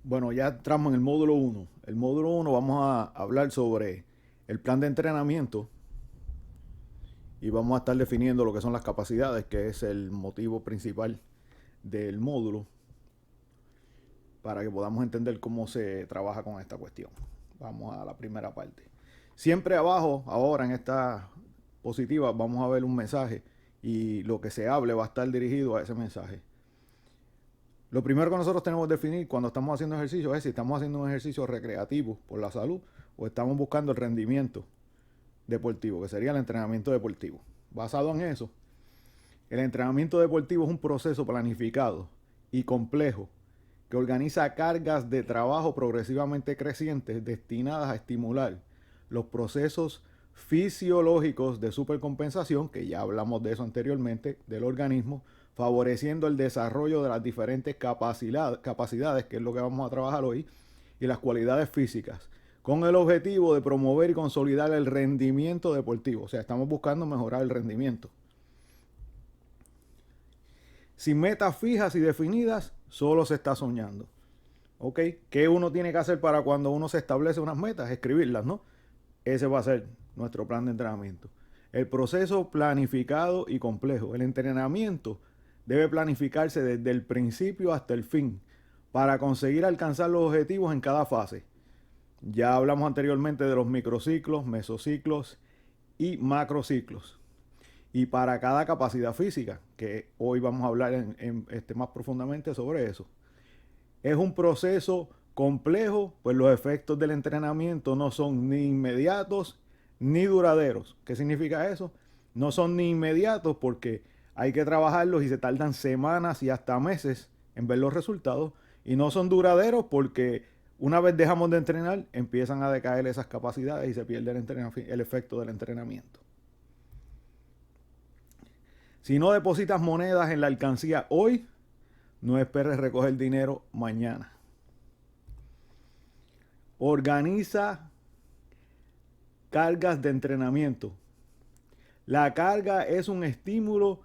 Bueno, ya entramos en el módulo uno. El módulo uno vamos a hablar sobre el plan de entrenamiento y vamos a estar definiendo lo que son las capacidades, que es el motivo principal del módulo, para que podamos entender cómo se trabaja con esta cuestión. Vamos a la primera parte. Siempre abajo, ahora en esta positiva, vamos a ver un mensaje y lo que se hable va a estar dirigido a ese mensaje. Lo primero que nosotros tenemos que definir cuando estamos haciendo ejercicio es si estamos haciendo un ejercicio recreativo por la salud o estamos buscando el rendimiento deportivo, que sería el entrenamiento deportivo. Basado en eso, el entrenamiento deportivo es un proceso planificado y complejo que organiza cargas de trabajo progresivamente crecientes destinadas a estimular los procesos fisiológicos de supercompensación, que ya hablamos de eso anteriormente, del organismo, favoreciendo el desarrollo de las diferentes capacidades, que es lo que vamos a trabajar hoy, y las cualidades físicas, con el objetivo de promover y consolidar el rendimiento deportivo. O sea, estamos buscando mejorar el rendimiento. Sin metas fijas y definidas, solo se está soñando. ¿Ok? ¿Qué uno tiene que hacer para cuando uno se establece unas metas? Escribirlas, ¿no? Ese va a ser nuestro plan de entrenamiento. El proceso planificado y complejo. El entrenamiento debe planificarse desde el principio hasta el fin para conseguir alcanzar los objetivos en cada fase. Ya hablamos anteriormente de los microciclos, mesociclos y macrociclos. Y para cada capacidad física, que hoy vamos a hablar más profundamente sobre eso. Es un proceso complejo, pues los efectos del entrenamiento no son ni inmediatos ni duraderos. ¿Qué significa eso? No son ni inmediatos porque hay que trabajarlos y se tardan semanas y hasta meses en ver los resultados. Y no son duraderos porque una vez dejamos de entrenar, empiezan a decaer esas capacidades y se pierde el efecto del entrenamiento. Si no depositas monedas en la alcancía hoy, no esperes recoger dinero mañana. Organiza cargas de entrenamiento. La carga es un estímulo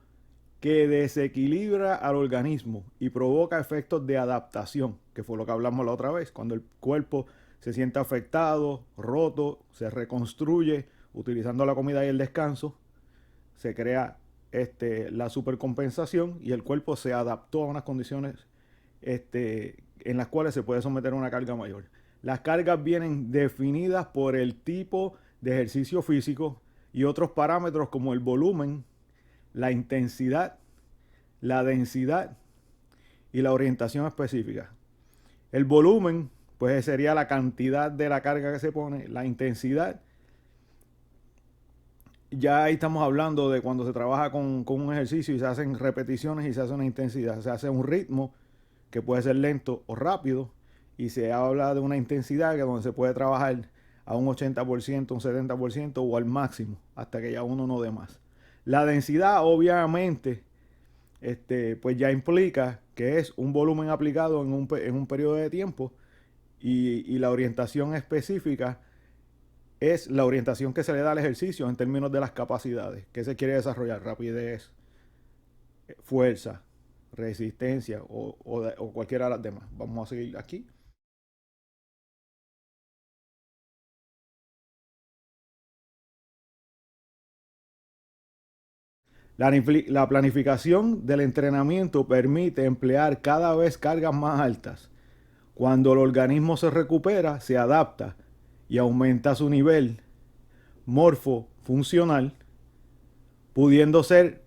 que desequilibra al organismo y provoca efectos de adaptación, que fue lo que hablamos la otra vez, cuando el cuerpo se siente afectado, roto, se reconstruye utilizando la comida y el descanso, se crea la supercompensación y el cuerpo se adaptó a unas condiciones en las cuales se puede someter a una carga mayor. Las cargas vienen definidas por el tipo de ejercicio físico y otros parámetros como el volumen, la intensidad, la densidad y la orientación específica. El volumen, pues sería la cantidad de la carga que se pone, la intensidad. Ya ahí estamos hablando de cuando se trabaja con un ejercicio y se hacen repeticiones y se hace una intensidad, se hace un ritmo que puede ser lento o rápido, y se habla de una intensidad que donde se puede trabajar a un 80%, un 70% o al máximo, hasta que ya uno no dé más. La densidad, obviamente, pues ya implica que es un volumen aplicado en un periodo de tiempo y la orientación específica es la orientación que se le da al ejercicio en términos de las capacidades que se quiere desarrollar, rapidez, fuerza, resistencia o cualquiera de las demás. Vamos a seguir aquí. La planificación del entrenamiento permite emplear cada vez cargas más altas. Cuando el organismo se recupera, se adapta y aumenta su nivel morfofuncional, pudiendo ser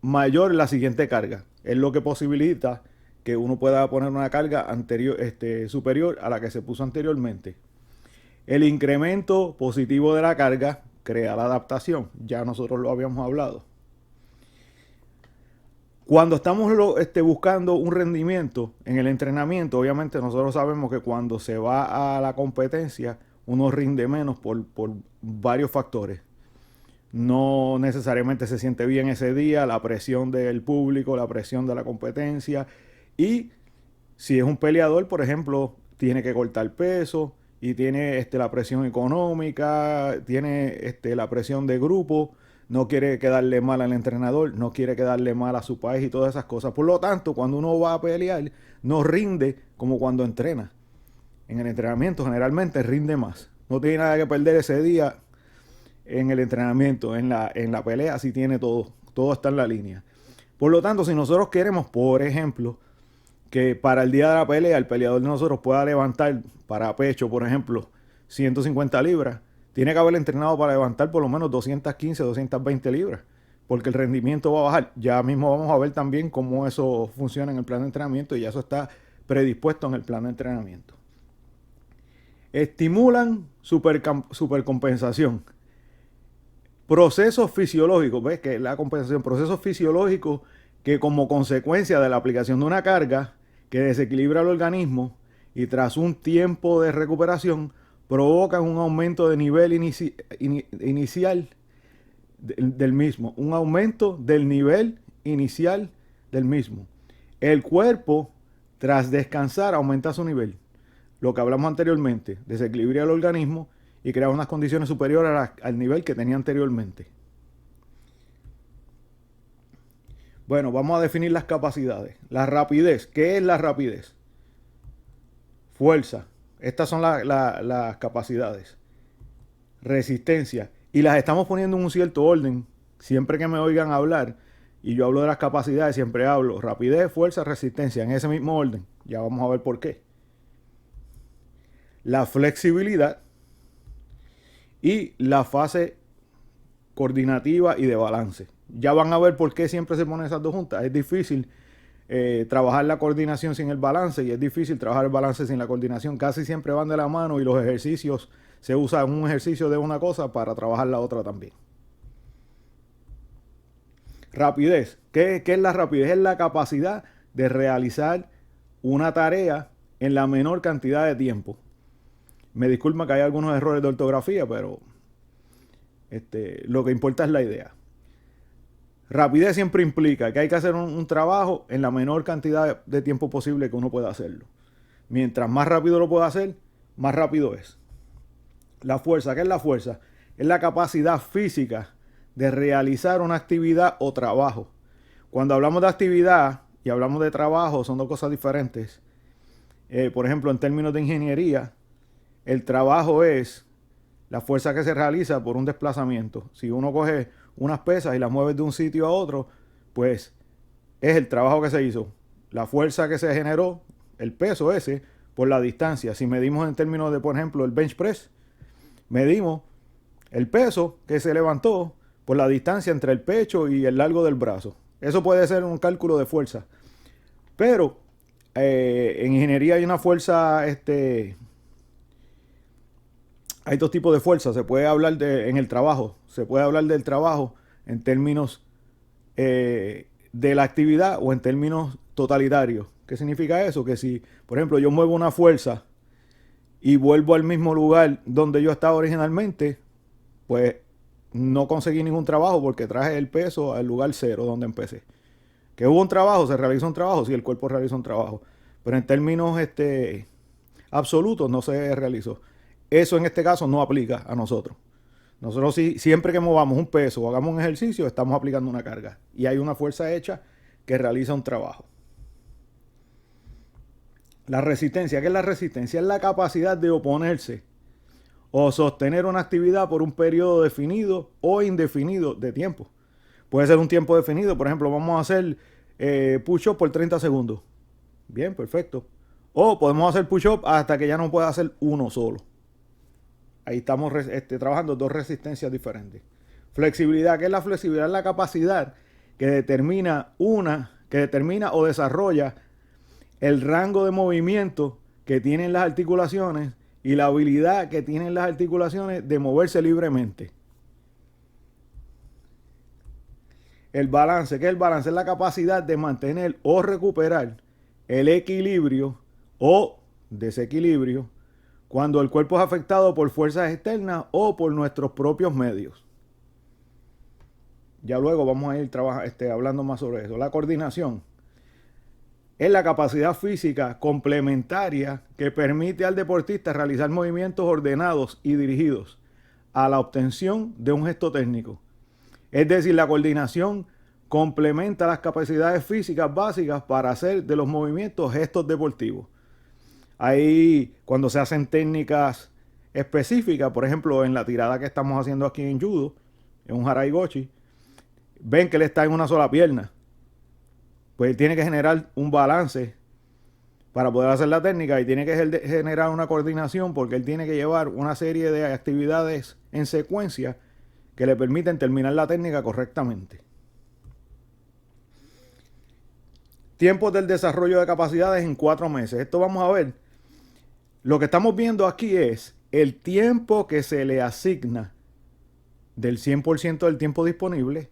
mayor la siguiente carga. Es lo que posibilita que uno pueda poner una carga superior a la que se puso anteriormente. El incremento positivo de la carga crea la adaptación. Ya nosotros lo habíamos hablado. Cuando estamos buscando un rendimiento en el entrenamiento, obviamente nosotros sabemos que cuando se va a la competencia, uno rinde menos por varios factores. No necesariamente se siente bien ese día, la presión del público, la presión de la competencia. Y si es un peleador, por ejemplo, tiene que cortar peso y tiene la presión económica, tiene la presión de grupo, no quiere quedarle mal al entrenador, no quiere quedarle mal a su país y todas esas cosas. Por lo tanto, cuando uno va a pelear, no rinde como cuando entrena. en el entrenamiento generalmente rinde más. No tiene nada que perder ese día en el entrenamiento, en la pelea, sí tiene todo. Todo está en la línea. Por lo tanto, si nosotros queremos, por ejemplo, que para el día de la pelea el peleador de nosotros pueda levantar para pecho, por ejemplo, 150 libras, tiene que haber entrenado para levantar por lo menos 215, 220 libras, porque el rendimiento va a bajar. Ya mismo vamos a ver también cómo eso funciona en el plan de entrenamiento y ya eso está predispuesto en el plan de entrenamiento. Estimulan supercompensación. Procesos fisiológicos, ¿ves? Que es la compensación, procesos fisiológicos que como consecuencia de la aplicación de una carga que desequilibra el organismo y tras un tiempo de recuperación provocan un aumento de nivel inicial del mismo, un aumento del nivel inicial del mismo. El cuerpo, tras descansar, aumenta su nivel. Lo que hablamos anteriormente, desequilibra el organismo y crea unas condiciones superiores al nivel que tenía anteriormente. Bueno, vamos a definir las capacidades. La rapidez. ¿Qué es la rapidez? Fuerza. Estas son las capacidades. Resistencia. Y las estamos poniendo en un cierto orden. Siempre que me oigan hablar y yo hablo de las capacidades, siempre hablo rapidez, fuerza, resistencia, en ese mismo orden. Ya vamos a ver por qué. La flexibilidad y la fase coordinativa y de balance. Ya van a ver por qué siempre se ponen esas dos juntas. Es difícil trabajar la coordinación sin el balance y es difícil trabajar el balance sin la coordinación. Casi siempre van de la mano y los ejercicios se usan un ejercicio de una cosa para trabajar la otra también. Rapidez. ¿Qué es la rapidez? Es la capacidad de realizar una tarea en la menor cantidad de tiempo. Me disculpa que hay algunos errores de ortografía, pero lo que importa es la idea. Rapidez siempre implica que hay que hacer un trabajo en la menor cantidad de tiempo posible que uno pueda hacerlo. Mientras más rápido lo pueda hacer, más rápido es. La fuerza, ¿qué es la fuerza? Es la capacidad física de realizar una actividad o trabajo. Cuando hablamos de actividad y hablamos de trabajo, son dos cosas diferentes. Por ejemplo, en términos de ingeniería, el trabajo es la fuerza que se realiza por un desplazamiento. Si uno coge unas pesas y las mueve de un sitio a otro, pues es el trabajo que se hizo. La fuerza que se generó, el peso ese, por la distancia. Si medimos en términos de, por ejemplo, el bench press, medimos el peso que se levantó por la distancia entre el pecho y el largo del brazo. Eso puede ser un cálculo de fuerza. Pero en ingeniería hay una fuerza, hay dos tipos de fuerza. Se puede hablar en el trabajo. Se puede hablar del trabajo en términos de la actividad o en términos totalitarios. ¿Qué significa eso? Que si, por ejemplo, yo muevo una fuerza y vuelvo al mismo lugar donde yo estaba originalmente, pues no conseguí ningún trabajo porque traje el peso al lugar cero donde empecé. Que hubo un trabajo, se realizó un trabajo, sí, el cuerpo realizó un trabajo. Pero en términos absolutos no se realizó. Eso en este caso no aplica a nosotros. Nosotros sí, siempre que movamos un peso o hagamos un ejercicio, estamos aplicando una carga. Y hay una fuerza hecha que realiza un trabajo. La resistencia, ¿qué es la resistencia? Es la capacidad de oponerse o sostener una actividad por un periodo definido o indefinido de tiempo. Puede ser un tiempo definido, por ejemplo, vamos a hacer push-up por 30 segundos. Bien, perfecto. O podemos hacer push-up hasta que ya no pueda hacer uno solo. Ahí estamos trabajando dos resistencias diferentes. Flexibilidad, ¿qué es la flexibilidad? Es la capacidad que determina o desarrolla el rango de movimiento que tienen las articulaciones y la habilidad que tienen las articulaciones de moverse libremente. El balance, ¿qué es el balance? Es la capacidad de mantener o recuperar el equilibrio o desequilibrio cuando el cuerpo es afectado por fuerzas externas o por nuestros propios medios. Ya luego vamos a ir hablando más sobre eso. La coordinación es la capacidad física complementaria que permite al deportista realizar movimientos ordenados y dirigidos a la obtención de un gesto técnico. Es decir, la coordinación complementa las capacidades físicas básicas para hacer de los movimientos gestos deportivos. Ahí, cuando se hacen técnicas específicas, por ejemplo, en la tirada que estamos haciendo aquí en judo, en un Haraigochi, ven que él está en una sola pierna. Pues él tiene que generar un balance para poder hacer la técnica y tiene que generar una coordinación porque él tiene que llevar una serie de actividades en secuencia que le permiten terminar la técnica correctamente. Tiempos del desarrollo de capacidades en 4 meses. Esto vamos a ver. Lo que estamos viendo aquí es el tiempo que se le asigna del 100% del tiempo disponible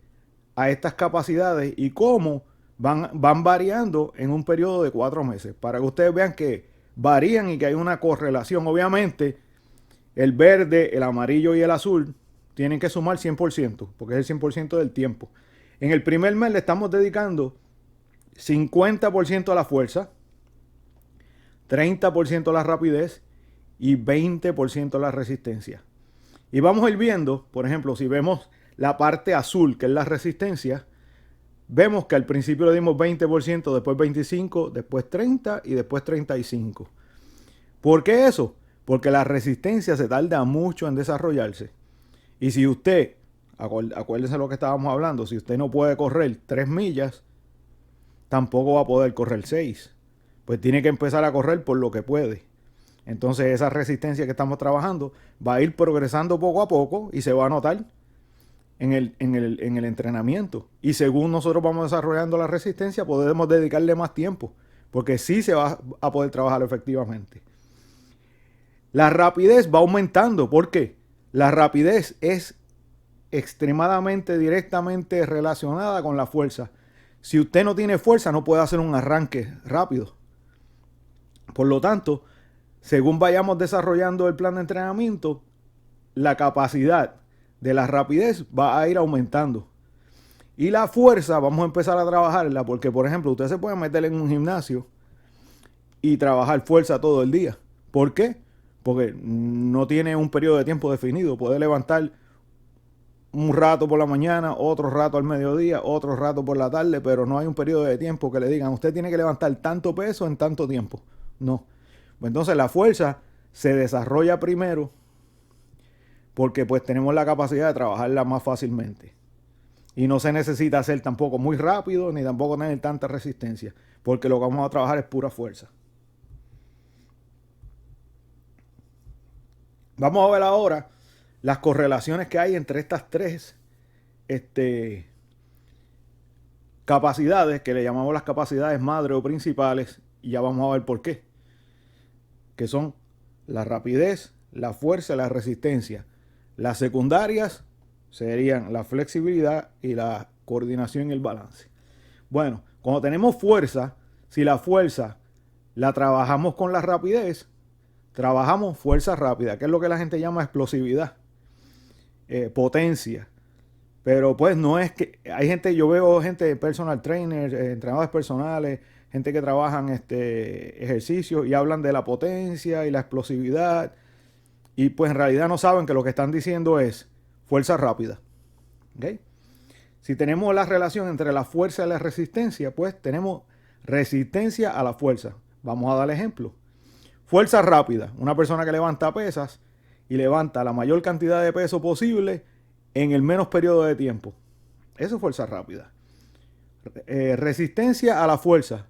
a estas capacidades y cómo van variando en un periodo de 4 meses. Para que ustedes vean que varían y que hay una correlación. Obviamente, el verde, el amarillo y el azul tienen que sumar 100%, porque es el 100% del tiempo. En el primer mes le estamos dedicando 50% a la fuerza, 30% a la rapidez y 20% a la resistencia. Y vamos a ir viendo, por ejemplo, si vemos la parte azul, que es la resistencia, vemos que al principio le dimos 20%, después 25%, después 30% y después 35%. ¿Por qué eso? Porque la resistencia se tarda mucho en desarrollarse. Y si usted, acuérdense lo que estábamos hablando, si usted no puede correr 3 millas, tampoco va a poder correr 6. Pues tiene que empezar a correr por lo que puede. Entonces esa resistencia que estamos trabajando va a ir progresando poco a poco y se va a notar en el entrenamiento. Y según nosotros vamos desarrollando la resistencia, podemos dedicarle más tiempo, porque sí se va a poder trabajar efectivamente. La rapidez va aumentando. ¿Por qué? La rapidez es extremadamente directamente relacionada con la fuerza. Si usted no tiene fuerza, no puede hacer un arranque rápido. Por lo tanto, según vayamos desarrollando el plan de entrenamiento, la capacidad de la rapidez va a ir aumentando. Y la fuerza vamos a empezar a trabajarla porque, por ejemplo, usted se puede meter en un gimnasio y trabajar fuerza todo el día. ¿Por qué? Porque no tiene un periodo de tiempo definido. Puede levantar un rato por la mañana, otro rato al mediodía, otro rato por la tarde, pero no hay un periodo de tiempo que le digan, usted tiene que levantar tanto peso en tanto tiempo. No. Entonces la fuerza se desarrolla primero porque pues tenemos la capacidad de trabajarla más fácilmente. Y no se necesita hacer tampoco muy rápido ni tampoco tener tanta resistencia, porque lo que vamos a trabajar es pura fuerza. Vamos a ver ahora las correlaciones que hay entre estas tres capacidades, que le llamamos las capacidades madre o principales, y ya vamos a ver por qué. Que son la rapidez, la fuerza y la resistencia. Las secundarias serían la flexibilidad y la coordinación y el balance. Bueno, cuando tenemos fuerza, si la fuerza la trabajamos con la rapidez, trabajamos fuerza rápida, que es lo que la gente llama explosividad, potencia. Pero pues no es que hay gente, yo veo gente, personal trainers, entrenadores personales, gente que trabajan ejercicios y hablan de la potencia y la explosividad. Y pues en realidad no saben que lo que están diciendo es fuerza rápida. ¿Okay? Si tenemos la relación entre la fuerza y la resistencia, pues tenemos resistencia a la fuerza. Vamos a dar ejemplo. Fuerza rápida. Una persona que levanta pesas y levanta la mayor cantidad de peso posible en el menos periodo de tiempo. Eso es fuerza rápida. Resistencia a la fuerza.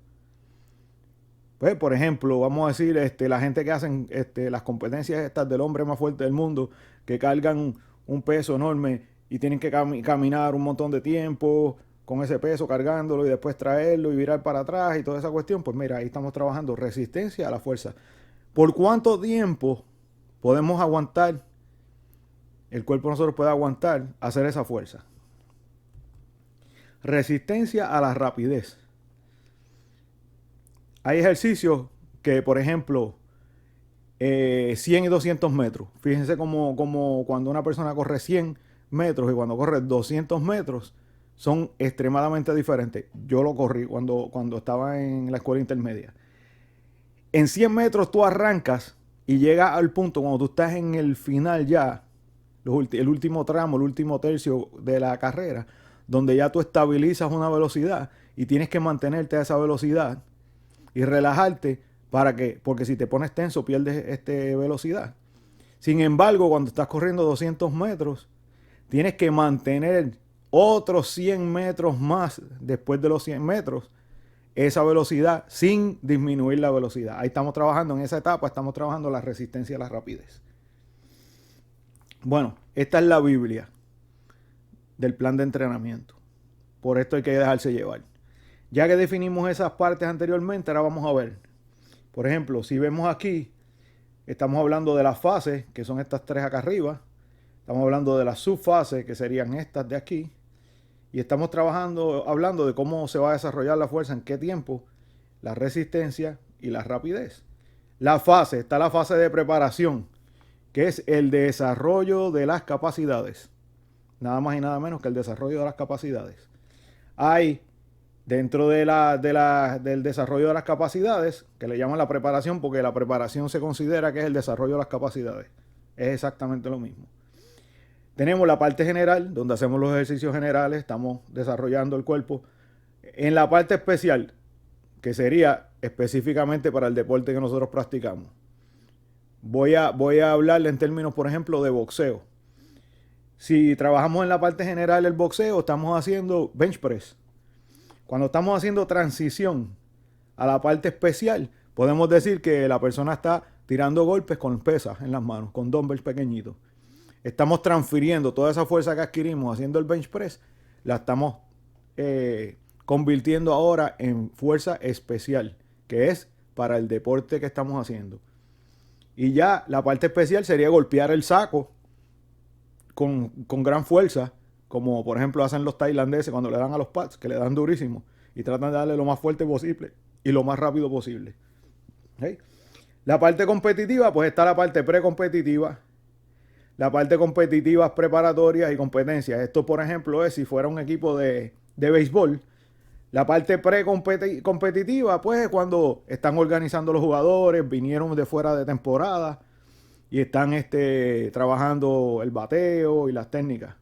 Pues, por ejemplo, vamos a decir, la gente que hacen las competencias estas del hombre más fuerte del mundo, que cargan un peso enorme y tienen que caminar un montón de tiempo con ese peso cargándolo y después traerlo y virar para atrás y toda esa cuestión, pues mira, ahí estamos trabajando resistencia a la fuerza. ¿Por cuánto tiempo podemos aguantar, el cuerpo de nosotros puede aguantar hacer esa fuerza? Resistencia a la rapidez. Hay ejercicios que, por ejemplo, 100 y 200 metros. Fíjense como cuando una persona corre 100 metros y cuando corre 200 metros son extremadamente diferentes. Yo lo corrí cuando estaba en la escuela intermedia. En 100 metros tú arrancas y llegas al punto cuando tú estás en el final ya, el último tramo, el último tercio de la carrera, donde ya tú estabilizas una velocidad y tienes que mantenerte a esa velocidad y relajarte ¿Para qué? Porque si te pones tenso pierdes velocidad. Sin embargo, cuando estás corriendo 200 metros, tienes que mantener otros 100 metros más después de los 100 metros esa velocidad sin disminuir la velocidad. Ahí estamos trabajando en esa etapa, estamos trabajando la resistencia a la rapidez. Bueno, esta es la Biblia del plan de entrenamiento. Por esto hay que dejarse llevar. Ya que definimos esas partes anteriormente, ahora vamos a ver. Por ejemplo, si vemos aquí, estamos hablando de las fases, que son estas tres acá arriba. Estamos hablando de las subfases, que serían estas de aquí. Y estamos hablando de cómo se va a desarrollar la fuerza, en qué tiempo, la resistencia y la rapidez. La fase, está la fase de preparación, que es el desarrollo de las capacidades. Nada más y nada menos que el desarrollo de las capacidades. Hay dentro del desarrollo de las capacidades, que le llaman la preparación, porque la preparación se considera que es el desarrollo de las capacidades. Es exactamente lo mismo. Tenemos la parte general, donde hacemos los ejercicios generales, estamos desarrollando el cuerpo. En la parte especial, que sería específicamente para el deporte que nosotros practicamos. Voy a hablarle en términos, por ejemplo, de boxeo. Si trabajamos en la parte general del boxeo, estamos haciendo bench press. Cuando estamos haciendo transición a la parte especial, podemos decir que la persona está tirando golpes con pesas en las manos, con dumbbells pequeñitos. Estamos transfiriendo toda esa fuerza que adquirimos haciendo el bench press, la estamos convirtiendo ahora en fuerza especial, que es para el deporte que estamos haciendo. Y ya la parte especial sería golpear el saco con gran fuerza, como por ejemplo hacen los tailandeses cuando le dan a los pads, que le dan durísimo y tratan de darle lo más fuerte posible y lo más rápido posible. ¿Okay? La parte competitiva, pues está la parte precompetitiva, la parte competitiva, preparatorias y competencias. Esto, por ejemplo, es si fuera un equipo de béisbol. La parte precompetitiva, pues es cuando están organizando los jugadores, vinieron de fuera de temporada y están trabajando el bateo y las técnicas.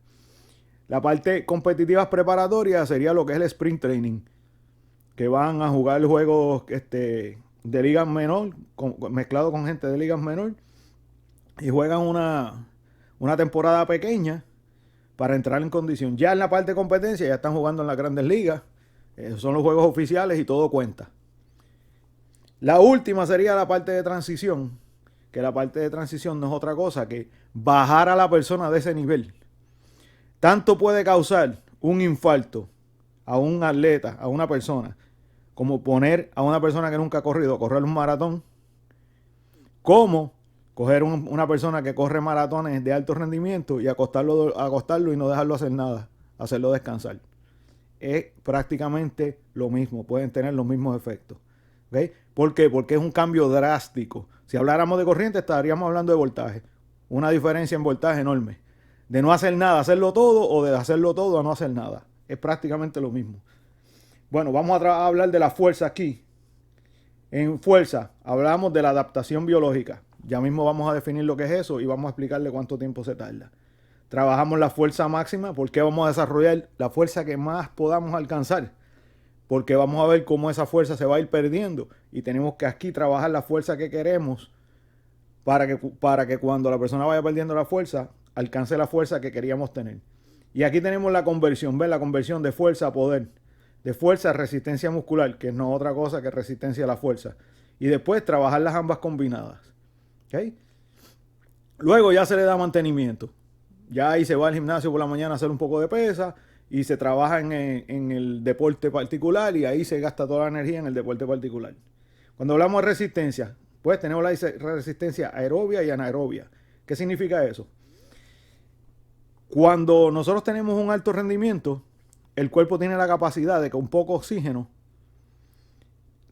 La parte competitiva preparatoria sería lo que es el sprint training, que van a jugar juegos de ligas menor, mezclado con gente de ligas menor, y juegan una temporada pequeña para entrar en condición. Ya en la parte de competencia ya están jugando en las grandes ligas, son los juegos oficiales y todo cuenta. La última sería la parte de transición, que la parte de transición no es otra cosa que bajar a la persona de ese nivel. Tanto puede causar un infarto a un atleta, a una persona, como poner a una persona que nunca ha corrido a correr un maratón, como coger una persona que corre maratones de alto rendimiento y acostarlo y no dejarlo hacer nada, hacerlo descansar. Es prácticamente lo mismo, pueden tener los mismos efectos. ¿Okay? ¿Por qué? Porque es un cambio drástico. Si habláramos de corriente, estaríamos hablando de voltaje. Una diferencia en voltaje enorme. De no hacer nada, hacerlo todo, o de hacerlo todo a no hacer nada. Es prácticamente lo mismo. Bueno, vamos a hablar de la fuerza aquí. En fuerza, hablamos de la adaptación biológica. Ya mismo vamos a definir lo que es eso y vamos a explicarle cuánto tiempo se tarda. Trabajamos la fuerza máxima porque vamos a desarrollar la fuerza que más podamos alcanzar. Porque vamos a ver cómo esa fuerza se va a ir perdiendo. Y tenemos que aquí trabajar la fuerza que queremos para que cuando la persona vaya perdiendo la fuerza, alcance la fuerza que queríamos tener. Y aquí tenemos la conversión, ¿ves? La conversión de fuerza a poder. De fuerza a resistencia muscular, que no es otra cosa que resistencia a la fuerza. Y después trabajar las ambas combinadas. ¿Okay? Luego ya se le da mantenimiento. Ya ahí se va al gimnasio por la mañana a hacer un poco de pesa y se trabaja en el deporte particular y ahí se gasta toda la energía en el deporte particular. Cuando hablamos de resistencia, pues tenemos la resistencia aerobia y anaerobia. ¿Qué significa eso? Cuando nosotros tenemos un alto rendimiento, el cuerpo tiene la capacidad de con poco oxígeno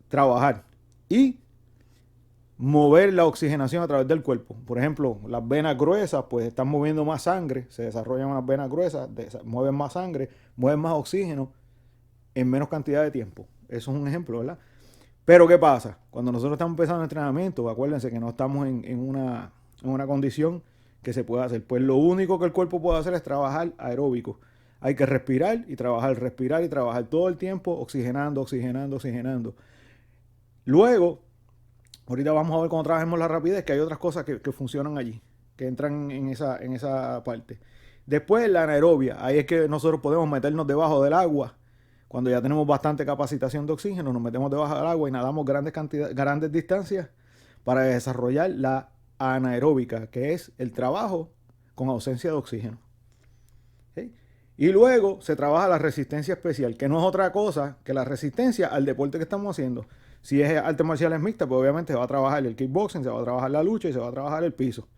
trabajar y mover la oxigenación a través del cuerpo. Por ejemplo, las venas gruesas pues están moviendo más sangre, se desarrollan unas venas gruesas, mueven más sangre, mueven más oxígeno en menos cantidad de tiempo. Eso es un ejemplo, ¿verdad? Pero ¿qué pasa? Cuando nosotros estamos empezando el entrenamiento, acuérdense que no estamos en una condición que se pueda hacer. Pues lo único que el cuerpo puede hacer es trabajar aeróbico. Hay que respirar y trabajar todo el tiempo, oxigenando, oxigenando, oxigenando. Luego, Ahorita vamos a ver cómo trabajemos la rapidez, que hay otras cosas que funcionan allí, que entran en esa parte. Después la anaerobia, ahí es que nosotros podemos meternos debajo del agua. Cuando ya tenemos bastante capacitación de oxígeno, nos metemos debajo del agua y nadamos grandes distancias para desarrollar la anaeróbica, que es el trabajo con ausencia de oxígeno. ¿Sí? Y luego se trabaja la resistencia especial, que no es otra cosa que la resistencia al deporte que estamos haciendo. Si es artes marciales mixtas, pues obviamente se va a trabajar el kickboxing, se va a trabajar la lucha y se va a trabajar el piso.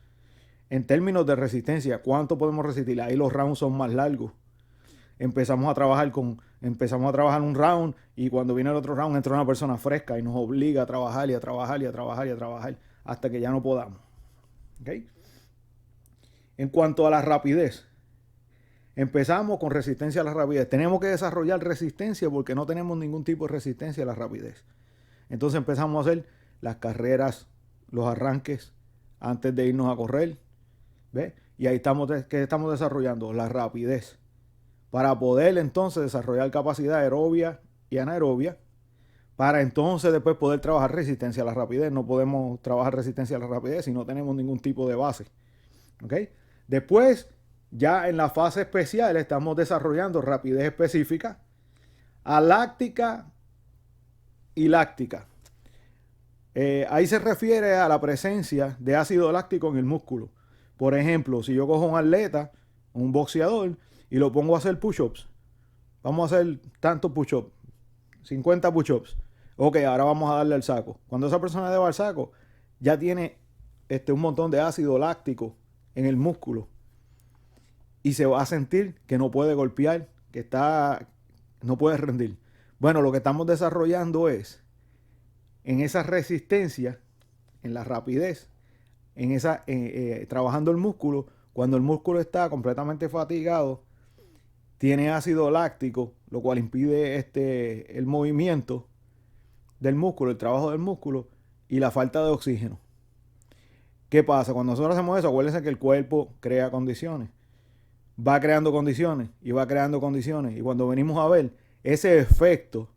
En términos de resistencia, ¿cuánto podemos resistir? Ahí los rounds son más largos. Empezamos a trabajar un round y cuando viene el otro round entra una persona fresca y nos obliga a trabajar y a trabajar y a trabajar y a trabajar hasta que ya no podamos. ¿Okay? En cuanto a la rapidez, empezamos con resistencia a la rapidez. Tenemos que desarrollar resistencia porque no tenemos ningún tipo de resistencia a la rapidez. Entonces empezamos a hacer las carreras, los arranques antes de irnos a correr. ¿Ves? Y ahí estamos desarrollando la rapidez para poder entonces desarrollar capacidad aerobia y anaerobia para entonces después poder trabajar resistencia a la rapidez. No podemos trabajar resistencia a la rapidez si no tenemos ningún tipo de base. ¿Ok? Después, ya en la fase especial, estamos desarrollando rapidez específica, aláctica y láctica. Ahí se refiere a la presencia de ácido láctico en el músculo. Por ejemplo, si yo cojo un atleta, un boxeador, y lo pongo a hacer push-ups, vamos a hacer tantos push-ups, 50 push-ups. Ok, ahora vamos a darle al saco. Cuando esa persona le va al saco, ya tiene un montón de ácido láctico en el músculo y se va a sentir que no puede golpear, no puede rendir. Bueno, lo que estamos desarrollando es en esa resistencia, en la rapidez, trabajando el músculo. Cuando el músculo está completamente fatigado, tiene ácido láctico, lo cual impide el movimiento del músculo, el trabajo del músculo y la falta de oxígeno. ¿Qué pasa? Cuando nosotros hacemos eso, acuérdense que el cuerpo crea condiciones. Va creando condiciones y va creando condiciones. Y cuando venimos a ver ese efecto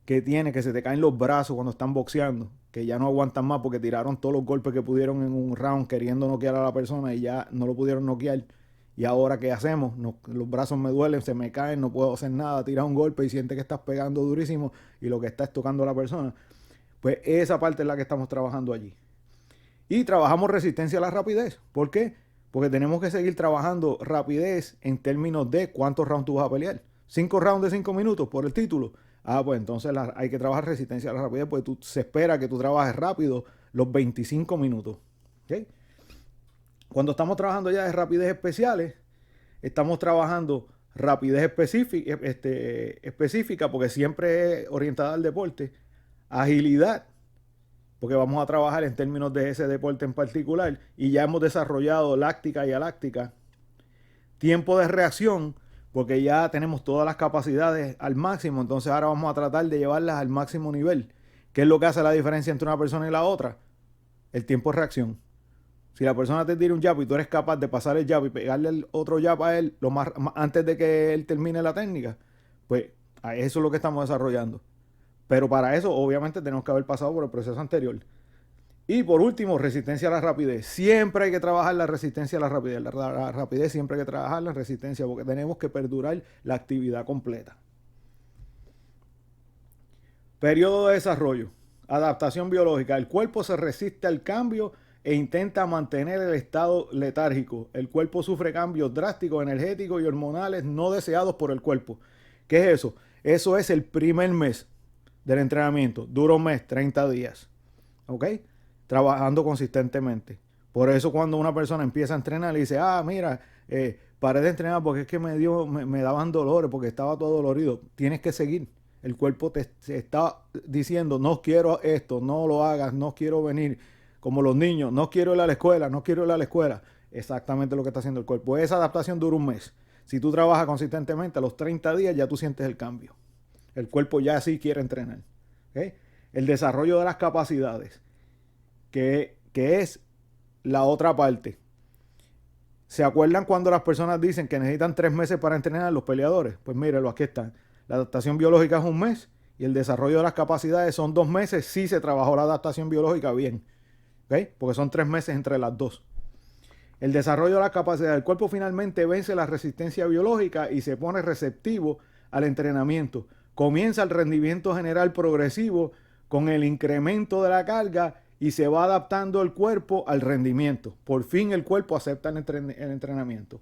que tiene, que se te caen los brazos cuando están boxeando, que ya no aguantan más porque tiraron todos los golpes que pudieron en un round queriendo noquear a la persona y ya no lo pudieron noquear. Y ahora, ¿qué hacemos? Los brazos me duelen, se me caen, no puedo hacer nada, tiras un golpe y sientes que estás pegando durísimo y lo que está es tocando a la persona. Pues esa parte es la que estamos trabajando allí. Y trabajamos resistencia a la rapidez. ¿Por qué? Porque tenemos que seguir trabajando rapidez en términos de cuántos rounds tú vas a pelear. 5 rounds de 5 minutos por el título. Pues entonces hay que trabajar resistencia a la rapidez porque se espera que tú trabajes rápido los 25 minutos. ¿Okay? Cuando estamos trabajando ya de rapidez especiales, estamos trabajando rapidez específica porque siempre es orientada al deporte. Agilidad, porque vamos a trabajar en términos de ese deporte en particular y ya hemos desarrollado láctica y aláctica. Tiempo de reacción, porque ya tenemos todas las capacidades al máximo, entonces ahora vamos a tratar de llevarlas al máximo nivel. ¿Qué es lo que hace la diferencia entre una persona y la otra? El tiempo de reacción. Si la persona te tira un jab y tú eres capaz de pasar el jab y pegarle el otro jab a él antes de que él termine la técnica, pues eso es lo que estamos desarrollando. Pero para eso, obviamente, tenemos que haber pasado por el proceso anterior. Y por último, resistencia a la rapidez. Siempre hay que trabajar la resistencia a la rapidez. La rapidez siempre hay que trabajar la resistencia porque tenemos que perdurar la actividad completa. Periodo de desarrollo. Adaptación biológica. El cuerpo se resiste al cambio e intenta mantener el estado letárgico. El cuerpo sufre cambios drásticos, energéticos y hormonales no deseados por el cuerpo. ¿Qué es eso? Eso es el primer mes del entrenamiento. Dura un mes, 30 días. ¿Ok? Trabajando consistentemente. Por eso cuando una persona empieza a entrenar y dice, mira, paré de entrenar porque es que me daban dolores, porque estaba todo dolorido. Tienes que seguir. El cuerpo te está diciendo, no quiero esto, no lo hagas, no quiero venir. Como los niños, no quiero ir a la escuela, no quiero ir a la escuela. Exactamente lo que está haciendo el cuerpo. Esa adaptación dura un mes. Si tú trabajas consistentemente, a los 30 días ya tú sientes el cambio. El cuerpo ya sí quiere entrenar. ¿Okay? El desarrollo de las capacidades, que es la otra parte. ¿Se acuerdan cuando las personas dicen que necesitan 3 meses para entrenar a los peleadores? Pues mírenlo, aquí están. La adaptación biológica es un mes y el desarrollo de las capacidades son 2 meses si se trabajó la adaptación biológica bien. ¿Ok? Porque son 3 meses entre las dos. El desarrollo de las capacidades del cuerpo finalmente vence la resistencia biológica y se pone receptivo al entrenamiento. Comienza el rendimiento general progresivo con el incremento de la carga y se va adaptando el cuerpo al rendimiento. Por fin el cuerpo acepta el entrenamiento.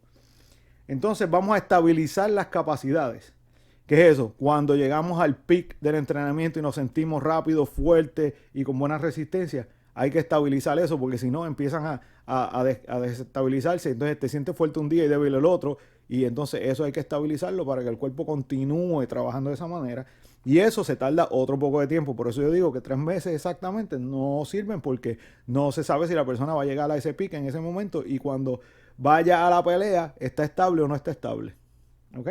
Entonces vamos a estabilizar las capacidades. ¿Qué es eso? Cuando llegamos al pic del entrenamiento y nos sentimos rápidos, fuertes y con buena resistencia, hay que estabilizar eso porque si no empiezan a desestabilizarse. Entonces te sientes fuerte un día y débil el otro. Y entonces eso hay que estabilizarlo para que el cuerpo continúe trabajando de esa manera. Y eso se tarda otro poco de tiempo. Por eso yo digo que 3 meses exactamente no sirven porque no se sabe si la persona va a llegar a ese pico en ese momento y cuando vaya a la pelea está estable o no está estable. ¿Ok?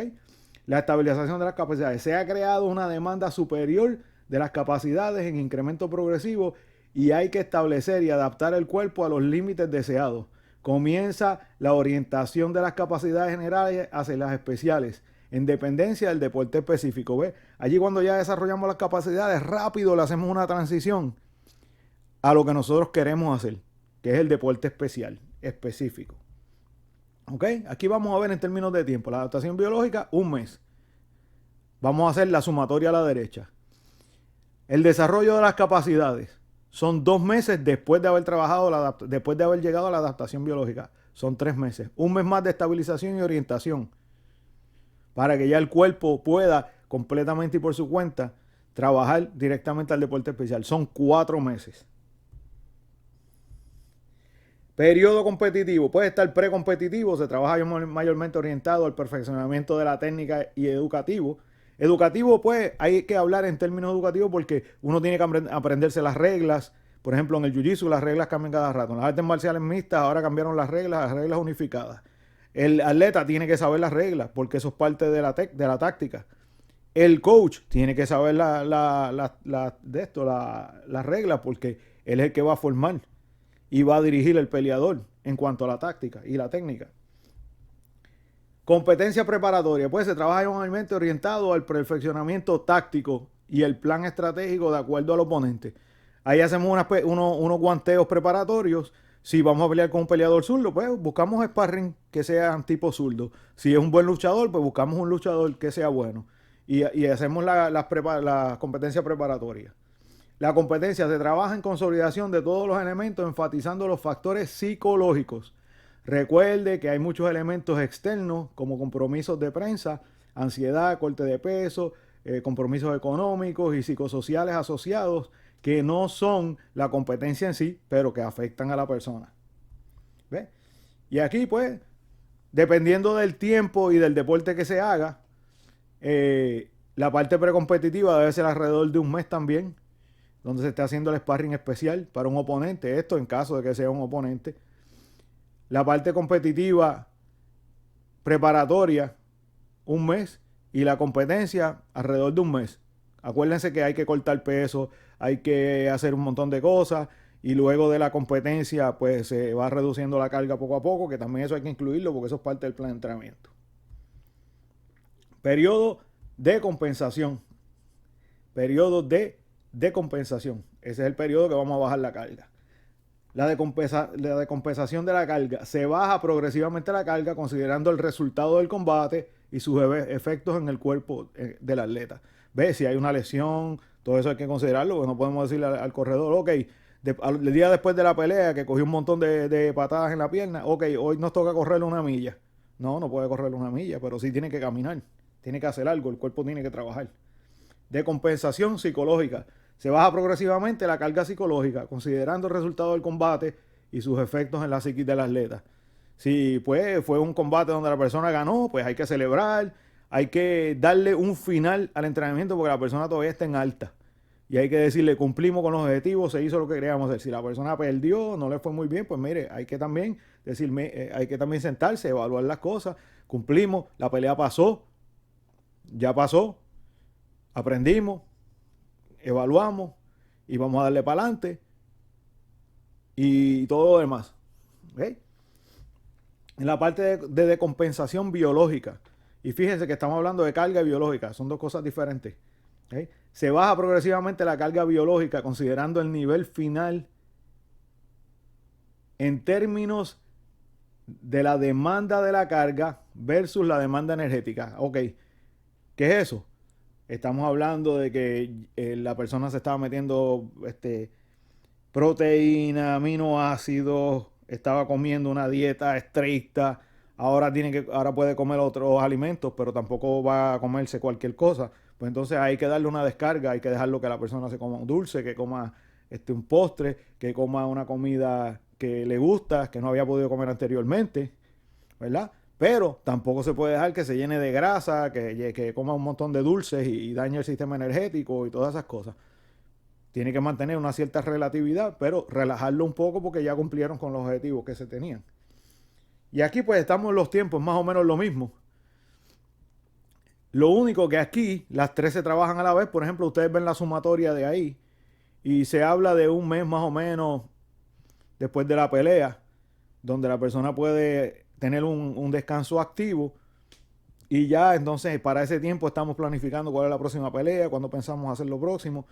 La estabilización de las capacidades. Se ha creado una demanda superior de las capacidades en incremento progresivo y hay que establecer y adaptar el cuerpo a los límites deseados. Comienza la orientación de las capacidades generales hacia las especiales, en dependencia del deporte específico. ¿Ves? Allí cuando ya desarrollamos las capacidades, rápido le hacemos una transición a lo que nosotros queremos hacer, que es el deporte especial, específico. ¿Ok? Aquí vamos a ver en términos de tiempo. La adaptación biológica, 1 mes. Vamos a hacer la sumatoria a la derecha. El desarrollo de las capacidades. Son 2 meses después de haber trabajado, después de haber llegado a la adaptación biológica. Son 3 meses. 1 mes más de estabilización y orientación. Para que ya el cuerpo pueda completamente y por su cuenta trabajar directamente al deporte especial. Son 4 meses. Periodo competitivo. Puede estar precompetitivo. Se trabaja mayormente orientado al perfeccionamiento de la técnica y educativo. Educativo, pues, hay que hablar en términos educativos porque uno tiene que aprenderse las reglas. Por ejemplo, en el jiu-jitsu las reglas cambian cada rato. En las artes marciales mixtas ahora cambiaron las reglas unificadas. El atleta tiene que saber las reglas porque eso es parte de la táctica. El coach tiene que saber las reglas porque él es el que va a formar y va a dirigir el peleador en cuanto a la táctica y la técnica. Competencia preparatoria. Pues se trabaja igualmente orientado al perfeccionamiento táctico y el plan estratégico de acuerdo al oponente. Ahí hacemos unos guanteos preparatorios. Si vamos a pelear con un peleador zurdo, pues buscamos sparring que sean tipo zurdo. Si es un buen luchador, pues buscamos un luchador que sea bueno. Y hacemos la competencia preparatoria. La competencia se trabaja en consolidación de todos los elementos, enfatizando los factores psicológicos. Recuerde que hay muchos elementos externos como compromisos de prensa, ansiedad, corte de peso, compromisos económicos y psicosociales asociados que no son la competencia en sí, pero que afectan a la persona. ¿Ve? Y aquí pues, dependiendo del tiempo y del deporte que se haga, la parte precompetitiva debe ser alrededor de 1 mes también, donde se esté haciendo el sparring especial para un oponente, esto en caso de que sea un oponente. La parte competitiva preparatoria, 1 mes, y la competencia alrededor de 1 mes. Acuérdense que hay que cortar peso, hay que hacer un montón de cosas, y luego de la competencia pues se va reduciendo la carga poco a poco, que también eso hay que incluirlo porque eso es parte del plan de entrenamiento. Periodo de compensación. Periodo de compensación. Ese es el periodo que vamos a bajar la carga. La decompensación de la carga. Se baja progresivamente la carga considerando el resultado del combate y sus efectos en el cuerpo del atleta. ¿Ves? Si hay una lesión, todo eso hay que considerarlo, porque no podemos decirle al corredor, ok, el día después de la pelea que cogió un montón de patadas en la pierna, ok, hoy nos toca correr 1 milla. No puede correr 1 milla, pero sí tiene que caminar, tiene que hacer algo, el cuerpo tiene que trabajar. De compensación psicológica. Se baja progresivamente la carga psicológica, considerando el resultado del combate y sus efectos en la psiquis del atleta. Si pues fue un combate donde la persona ganó, pues hay que celebrar, hay que darle un final al entrenamiento porque la persona todavía está en alta. Y hay que decirle, cumplimos con los objetivos, se hizo lo que queríamos hacer. Si la persona perdió, no le fue muy bien, pues mire, hay que también decirme, hay que también sentarse, evaluar las cosas. Cumplimos, la pelea pasó, ya pasó, aprendimos, evaluamos y vamos a darle para adelante y todo lo demás. ¿Okay? En la parte de decompensación biológica, y fíjense que estamos hablando de carga y biológica, son 2 cosas diferentes. ¿Okay? se baja progresivamente la carga biológica considerando el nivel final en términos de la demanda de la carga versus la demanda energética. Ok, ¿qué es eso? Estamos hablando de que la persona se estaba metiendo proteína, aminoácidos, estaba comiendo una dieta estricta, ahora puede comer otros alimentos, pero tampoco va a comerse cualquier cosa. Pues entonces hay que darle una descarga, hay que dejarlo que la persona se coma un dulce, que coma un postre, que coma una comida que le gusta, que no había podido comer anteriormente, ¿verdad? Pero tampoco se puede dejar que se llene de grasa, que coma un montón de dulces y dañe el sistema energético y todas esas cosas. Tiene que mantener una cierta relatividad, pero relajarlo un poco porque ya cumplieron con los objetivos que se tenían. Y aquí pues estamos en los tiempos más o menos lo mismo. Lo único que aquí las tres se trabajan a la vez. Por ejemplo, ustedes ven la sumatoria de ahí y se habla de un mes más o menos después de la pelea, donde la persona puede tener un descanso activo y ya entonces para ese tiempo estamos planificando cuál es la próxima pelea, cuándo pensamos hacer lo próximo.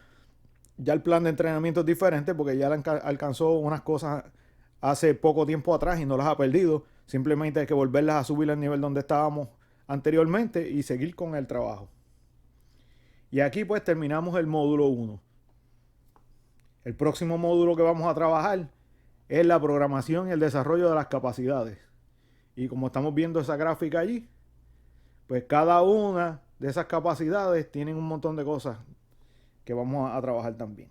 Ya el plan de entrenamiento es diferente porque ya alcanzó unas cosas hace poco tiempo atrás y no las ha perdido. Simplemente hay que volverlas a subir al nivel donde estábamos anteriormente y seguir con el trabajo. Y aquí pues terminamos el módulo 1. El próximo módulo que vamos a trabajar es la programación y el desarrollo de las capacidades. Y como estamos viendo esa gráfica allí, pues cada una de esas capacidades tienen un montón de cosas que vamos a trabajar también.